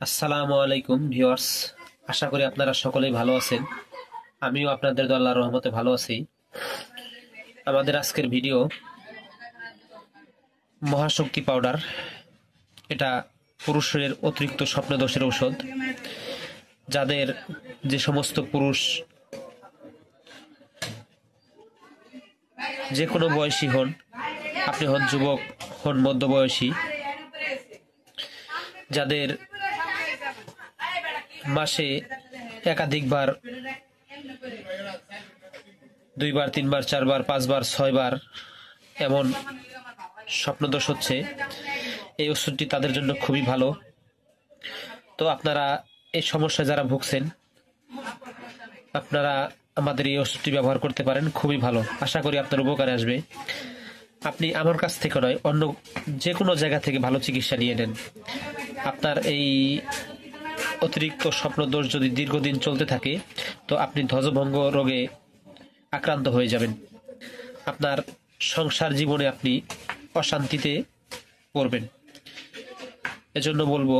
আসসালামু আলাইকুম ভিউয়ার্স, আশা করি আপনারা সকলেই ভালো আছেন। আমিও আপনাদের দোয়া আল্লাহর রহমতে ভালো আছি। আমাদের আজকের ভিডিও মহাশক্তি পাউডার। এটা পুরুষের অতিরিক্ত স্বপ্নদোষের ঔষধ। যাদের যে সমস্ত পুরুষ যে কোনো বয়সী হন, আপনি হন যুবক, হন মধ্যবয়সী, যাদের মাসে একাধিকবার 2 বার 3 বার 4 বার 5 বার 6 বার এমন স্বপ্নদোষ হচ্ছে, এই ওষুধটি তাদের জন্য খুবই ভালো। তো আপনারা এই সমস্যায় যারা ভুগছেন, আপনারা আমাদের এই ওষুধটি ব্যবহার করতে পারেন, খুবই ভালো। আশা করি আপনার উপকারে আসবে। আপনি আমার কাছ থেকে নয়, অন্য যে কোনো জায়গা থেকে ভালো চিকিৎসা নিয়ে নেন। আপনার এই অতিরিক্ত স্বপ্নদোষ যদি দীর্ঘদিন চলতে থাকে, তো আপনি ধ্বজভঙ্গ রোগে আক্রান্ত হয়ে যাবেন। আপনার সংসার জীবনে আপনি অশান্তিতে পড়বেন। এজন্য বলবো,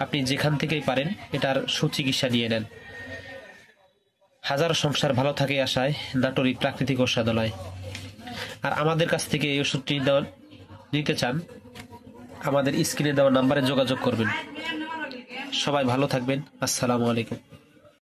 আপনি যেখান থেকেই পারেন এটার সুচিকিৎসা নিয়ে নেন। হাজারো সংসার ভালো থাকে আশায়, নাটোরী প্রাকৃতিক ঔষধালয়। আর আমাদের কাছ থেকে এই ওষুধটি নিতে চান, আমাদের স্ক্রিনে দেওয়া নাম্বারে যোগাযোগ করবেন। সবাই ভালো থাকবেন। আসসালামু আলাইকুম।